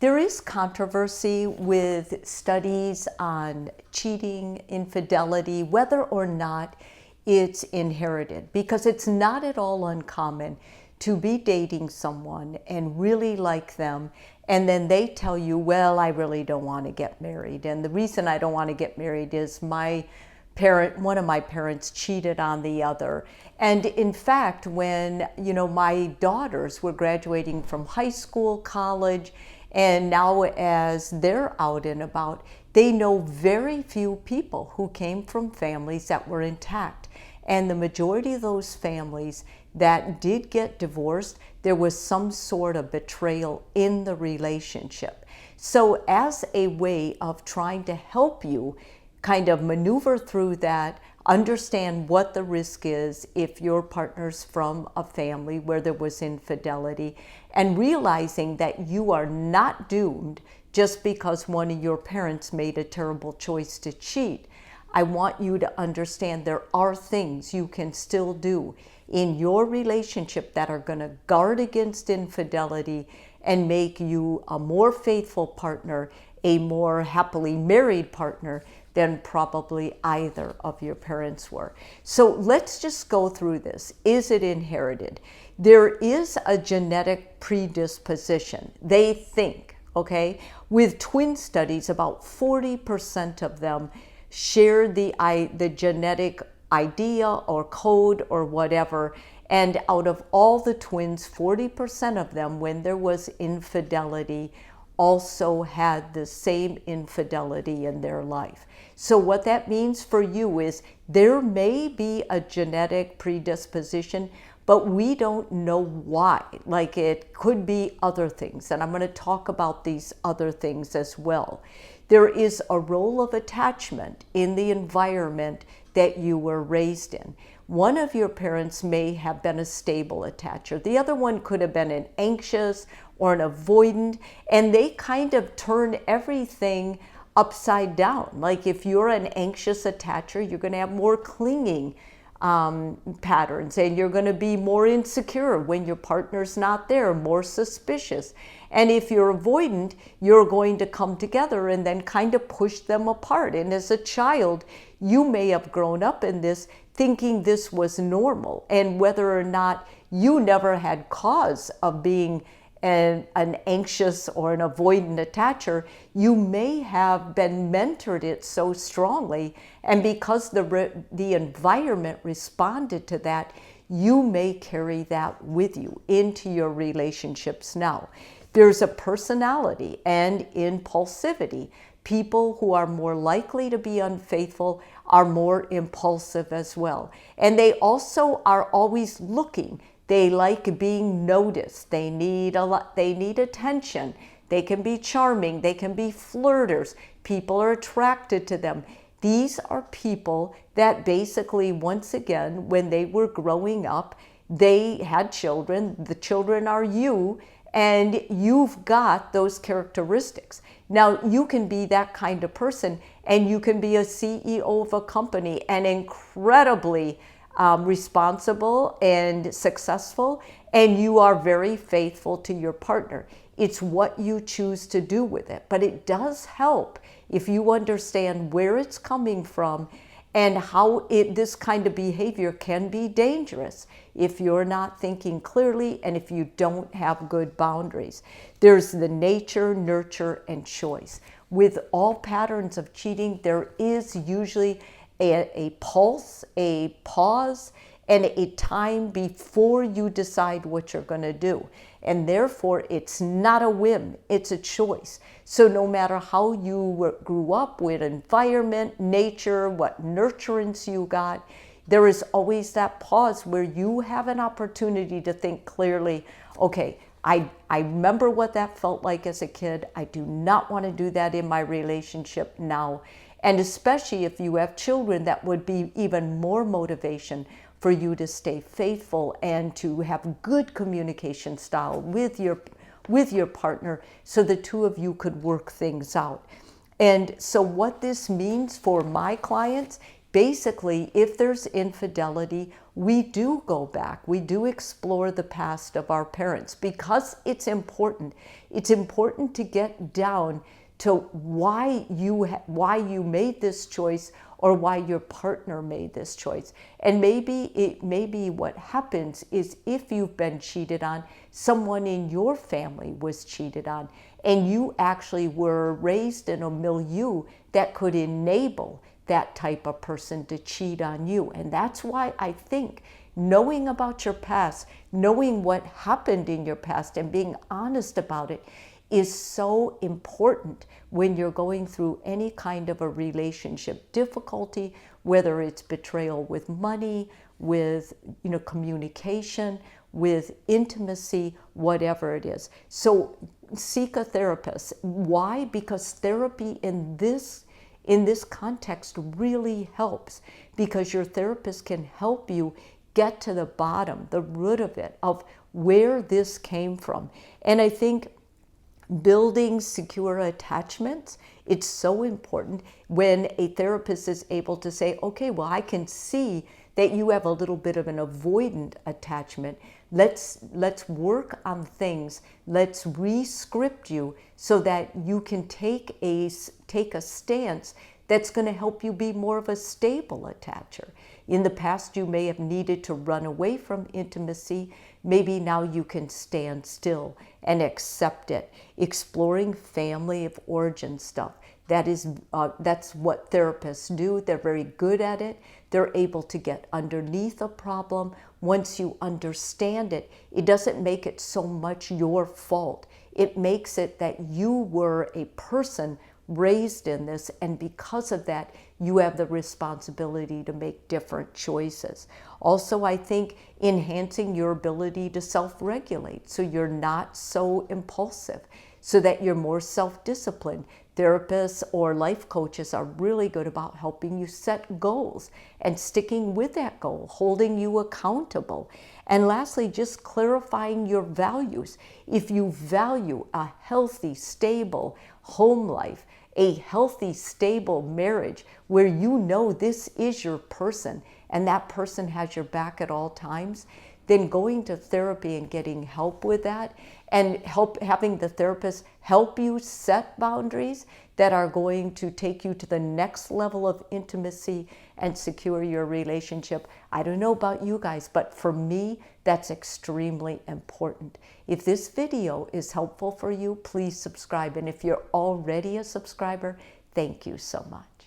There is controversy with studies on cheating, infidelity, whether or not it's inherited, because it's not at all uncommon to be dating someone and really like them, and then they tell you, well, I really don't want to get married. And the reason I don't want to get married is one of my parents cheated on the other. And in fact, when my daughters were graduating from high school, college, and now as they're out and about, they know very few people who came from families that were intact. And the majority of those families that did get divorced, there was some sort of betrayal in the relationship. So as a way of trying to help you kind of maneuver through that, understand what the risk is if your partner's from a family where there was infidelity, and realizing that you are not doomed just because one of your parents made a terrible choice to cheat. I want you to understand there are things you can still do in your relationship that are going to guard against infidelity and make you a more faithful partner, a more happily married partner than probably either of your parents were. So let's just go through this. Is it inherited? There is a genetic predisposition. They think, okay? With twin studies, about 40% of them share the genetic idea or code or whatever. And out of all the twins, 40% of them, when there was infidelity, also had the same infidelity in their life. So what that means for you is there may be a genetic predisposition, but we don't know why. Like, it could be other things, and I'm going to talk about these other things as well. There is a role of attachment in the environment that you were raised in. One of your parents may have been a stable attacher. The other one could have been an anxious or an avoidant, and they kind of turn everything upside down. Like, if you're an anxious attacher, you're going to have more clinging patterns, and you're going to be more insecure when your partner's not there, more suspicious. And if you're avoidant, you're going to come together and then kind of push them apart. And as a child, you may have grown up in this thinking this was normal, and whether or not you never had cause of being an anxious or an avoidant attacher, you may have been mentored it so strongly, and because the environment responded to that, you may carry that with you into your relationships now. There's a personality and impulsivity. People who are more likely to be unfaithful are more impulsive as well. And they also are always looking. They like being noticed. They need attention. They can be charming. They can be flirters. People are attracted to them. These are people that basically, once again, when they were growing up, they had children. The children are you, and you've got those characteristics. Now, you can be that kind of person, and you can be a CEO of a company and incredibly responsible and successful, and you are very faithful to your partner. It's what you choose to do with it. But it does help if you understand where it's coming from and how this kind of behavior can be dangerous if you're not thinking clearly and if you don't have good boundaries. There's the nature, nurture, and choice. With all patterns of cheating, there is usually a pulse, a pause, and a time before you decide what you're going to do. And therefore, it's not a whim, it's a choice. So no matter how you grew up with environment, nature, what nurturance you got, there is always that pause where you have an opportunity to think clearly, okay, I remember what that felt like as a kid. I do not want to do that in my relationship now. And especially if you have children, that would be even more motivation for you to stay faithful and to have good communication style with your partner so the two of you could work things out. And so what this means for my clients basically, if there's infidelity, we do go back. We do explore the past of our parents because it's important. It's important to get down to why you made this choice or why your partner made this choice. And maybe what happens is if you've been cheated on, someone in your family was cheated on, and you actually were raised in a milieu that could enable that type of person to cheat on you. And that's why I think knowing about your past, knowing what happened in your past and being honest about it is so important when you're going through any kind of a relationship difficulty, whether it's betrayal with money, with communication, with intimacy, whatever it is. So seek a therapist. Why? Because therapy in this context really helps, because your therapist can help you get to the bottom, the root of it, of where this came from. And I think building secure attachments, it's so important when a therapist is able to say, okay, well, I can see that you have a little bit of an avoidant attachment. Let's work on things. Let's re-script you so that you can take a stance that's going to help you be more of a stable attacher. In the past, you may have needed to run away from intimacy. Maybe now you can stand still and accept it. Exploring family of origin stuff. That's what therapists do. They're very good at it. They're able to get underneath a problem. Once you understand it, it doesn't make it so much your fault. It makes it that you were a person raised in this, and because of that, you have the responsibility to make different choices. Also, I think enhancing your ability to self-regulate so you're not so impulsive, so that you're more self-disciplined. Therapists or life coaches are really good about helping you set goals and sticking with that goal, holding you accountable. And lastly, just clarifying your values. If you value a healthy, stable home life, a healthy, stable marriage where you know this is your person and that person has your back at all times, then going to therapy and getting help with that, and having the therapist help you set boundaries that are going to take you to the next level of intimacy and secure your relationship. I don't know about you guys, but for me, that's extremely important. If this video is helpful for you, please subscribe. And if you're already a subscriber, thank you so much.